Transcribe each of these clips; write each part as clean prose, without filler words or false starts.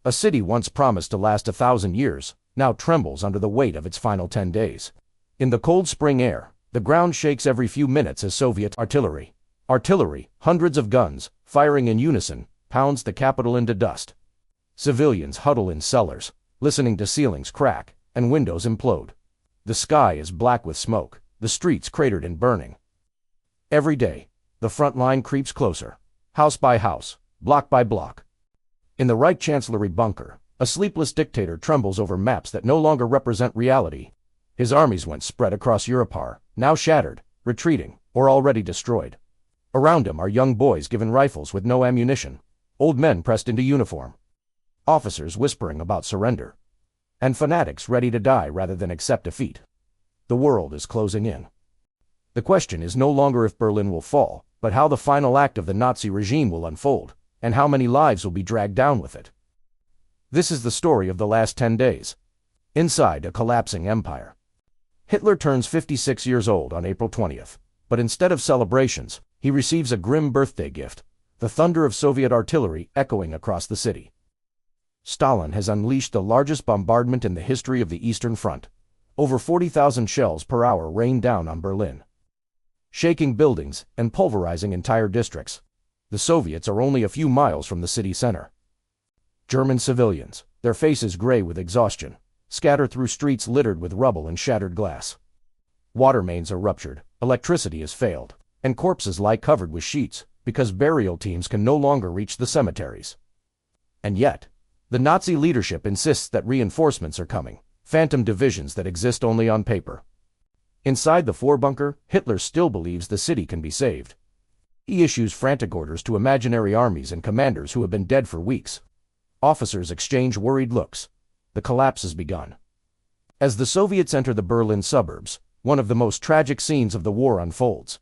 A city once promised to last 1,000 years, now trembles under the weight of its final 10 days. In the cold spring air, the ground shakes every few minutes as Soviet artillery, hundreds of guns, firing in unison, pounds the capital into dust. Civilians huddle in cellars, listening to ceilings crack and windows implode. The sky is black with smoke, the streets cratered and burning. Every day, the front line creeps closer, house by house, block by block. In the Reich Chancellery bunker, a sleepless dictator trembles over maps that no longer represent reality. His armies once spread across Europe are now shattered, retreating, or already destroyed. Around him are young boys given rifles with no ammunition, old men pressed into uniform, officers whispering about surrender, and fanatics ready to die rather than accept defeat. The world is closing in. The question is no longer if Berlin will fall, but how the final act of the Nazi regime will unfold, and how many lives will be dragged down with it. This is the story of the last 10 days. Inside a collapsing empire. Hitler turns 56 years old on April 20th, but instead of celebrations, he receives a grim birthday gift, the thunder of Soviet artillery echoing across the city. Stalin has unleashed the largest bombardment in the history of the Eastern Front. Over 40,000 shells per hour rain down on Berlin, shaking buildings and pulverizing entire districts. The Soviets are only a few miles from the city center. German civilians, their faces gray with exhaustion, scatter through streets littered with rubble and shattered glass. Water mains are ruptured, electricity has failed, and corpses lie covered with sheets because burial teams can no longer reach the cemeteries. And yet, the Nazi leadership insists that reinforcements are coming, phantom divisions that exist only on paper. Inside the Führerbunker, Hitler still believes the city can be saved. He issues frantic orders to imaginary armies and commanders who have been dead for weeks. Officers exchange worried looks. The collapse has begun. As the Soviets enter the Berlin suburbs, one of the most tragic scenes of the war unfolds.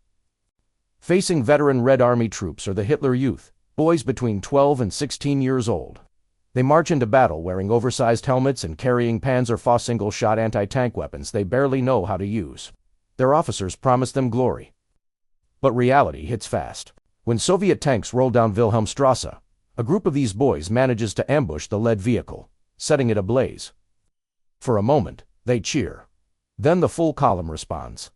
Facing veteran Red Army troops are the Hitler Youth, boys between 12 and 16 years old. They march into battle wearing oversized helmets and carrying Panzerfaust single-shot anti-tank weapons they barely know how to use. Their officers promise them glory. But reality hits fast. When Soviet tanks roll down Wilhelmstrasse, a group of these boys manages to ambush the lead vehicle, setting it ablaze. For a moment, they cheer. Then the full column responds.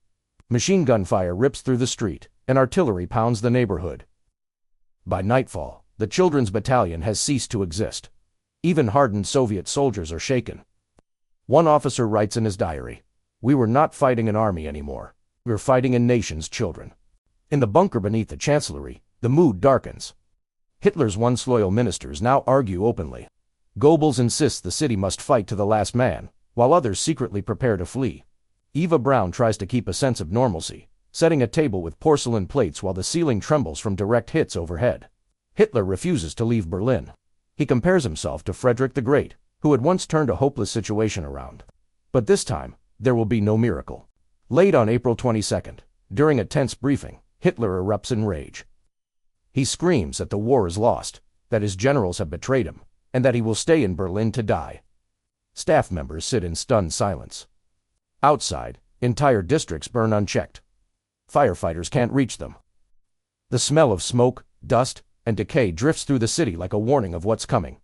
Machine gun fire rips through the street, and artillery pounds the neighborhood. By nightfall, the children's battalion has ceased to exist. Even hardened Soviet soldiers are shaken. One officer writes in his diary, "We were not fighting an army anymore. We were fighting a nation's children." In the bunker beneath the Chancellery, the mood darkens. Hitler's once loyal ministers now argue openly. Goebbels insists the city must fight to the last man, while others secretly prepare to flee. Eva Braun tries to keep a sense of normalcy, setting a table with porcelain plates while the ceiling trembles from direct hits overhead. Hitler refuses to leave Berlin. He compares himself to Frederick the Great, who had once turned a hopeless situation around. But this time, there will be no miracle. Late on April 22nd, during a tense briefing, Hitler erupts in rage. He screams that the war is lost, that his generals have betrayed him, and that he will stay in Berlin to die. Staff members sit in stunned silence. Outside, entire districts burn unchecked. Firefighters can't reach them. The smell of smoke, dust, and decay drifts through the city like a warning of what's coming.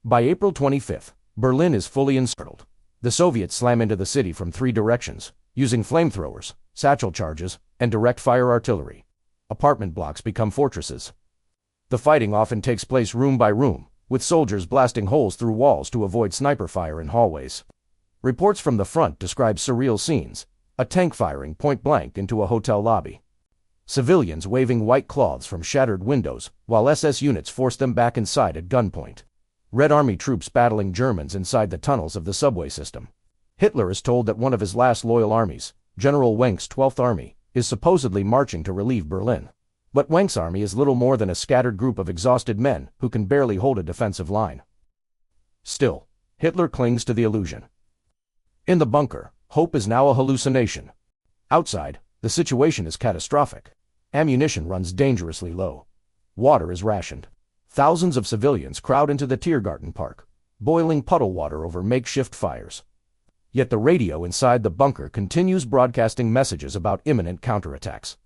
By April 25th, Berlin is fully encircled. The Soviets slam into the city from 3 directions, using flamethrowers, satchel charges, and direct fire artillery. Apartment blocks become fortresses. The fighting often takes place room by room, with soldiers blasting holes through walls to avoid sniper fire in hallways. Reports from the front describe surreal scenes, a tank firing point-blank into a hotel lobby. Civilians waving white cloths from shattered windows, while SS units force them back inside at gunpoint. Red Army troops battling Germans inside the tunnels of the subway system. Hitler is told that one of his last loyal armies, General Wenck's 12th Army, is supposedly marching to relieve Berlin. But Wenck's army is little more than a scattered group of exhausted men who can barely hold a defensive line. Still, Hitler clings to the illusion. In the bunker, hope is now a hallucination. Outside, the situation is catastrophic. Ammunition runs dangerously low. Water is rationed. Thousands of civilians crowd into the Tiergarten Park, boiling puddle water over makeshift fires. Yet the radio inside the bunker continues broadcasting messages about imminent counterattacks.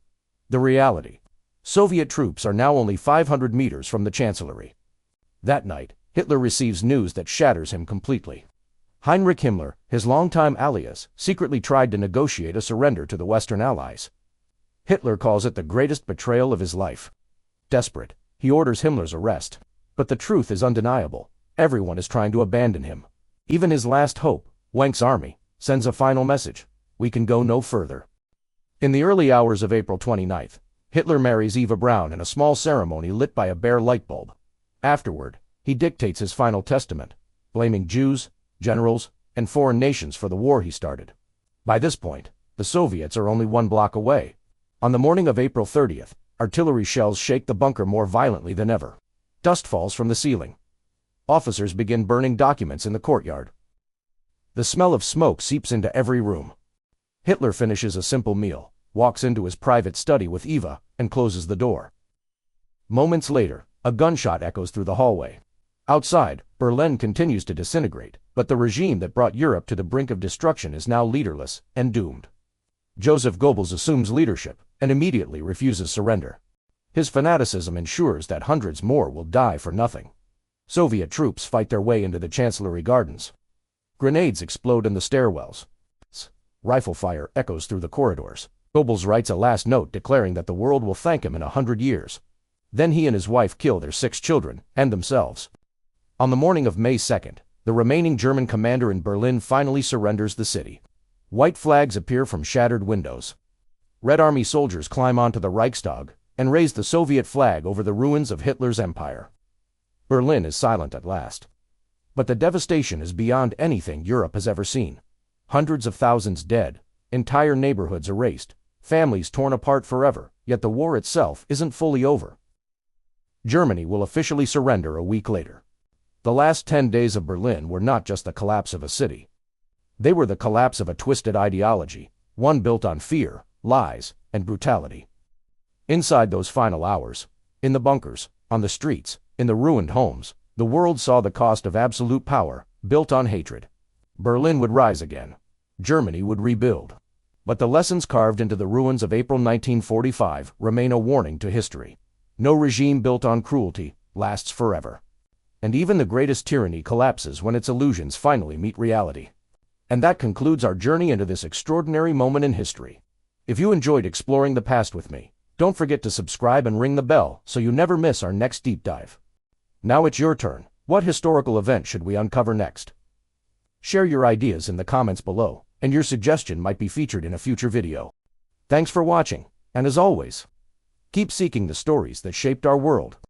The reality: Soviet troops are now only 500 meters from the Chancellery. That night, Hitler receives news that shatters him completely. Heinrich Himmler, his longtime alias, secretly tried to negotiate a surrender to the Western Allies. Hitler calls it the greatest betrayal of his life. Desperate, he orders Himmler's arrest. But the truth is undeniable. Everyone is trying to abandon him. Even his last hope, Wenck's army, sends a final message: we can go no further. In the early hours of April 29th, Hitler marries Eva Braun in a small ceremony lit by a bare light bulb. Afterward, he dictates his final testament, blaming Jews, generals, and foreign nations for the war he started. By this point, the Soviets are only 1 block away. On the morning of April 30th, artillery shells shake the bunker more violently than ever. Dust falls from the ceiling. Officers begin burning documents in the courtyard. The smell of smoke seeps into every room. Hitler finishes a simple meal, walks into his private study with Eva, and closes the door. Moments later, a gunshot echoes through the hallway. Outside, Berlin continues to disintegrate, but the regime that brought Europe to the brink of destruction is now leaderless and doomed. Joseph Goebbels assumes leadership and immediately refuses surrender. His fanaticism ensures that hundreds more will die for nothing. Soviet troops fight their way into the Chancellery Gardens. Grenades explode in the stairwells. Rifle fire echoes through the corridors. Goebbels writes a last note declaring that the world will thank him in 100 years. Then he and his wife kill their 6 children and themselves. On the morning of May 2nd, the remaining German commander in Berlin finally surrenders the city. White flags appear from shattered windows. Red Army soldiers climb onto the Reichstag and raise the Soviet flag over the ruins of Hitler's empire. Berlin is silent at last. But the devastation is beyond anything Europe has ever seen. Hundreds of thousands dead, entire neighborhoods erased, families torn apart forever, yet the war itself isn't fully over. Germany will officially surrender a week later. The last 10 days of Berlin were not just the collapse of a city. They were the collapse of a twisted ideology, one built on fear, lies, and brutality. Inside those final hours, in the bunkers, on the streets, in the ruined homes, the world saw the cost of absolute power, built on hatred. Berlin would rise again. Germany would rebuild. But the lessons carved into the ruins of April 1945 remain a warning to history. No regime built on cruelty lasts forever. And even the greatest tyranny collapses when its illusions finally meet reality. And that concludes our journey into this extraordinary moment in history. If you enjoyed exploring the past with me, don't forget to subscribe and ring the bell so you never miss our next deep dive. Now it's your turn. What historical event should we uncover next? Share your ideas in the comments below, and your suggestion might be featured in a future video. Thanks for watching, and as always, keep seeking the stories that shaped our world.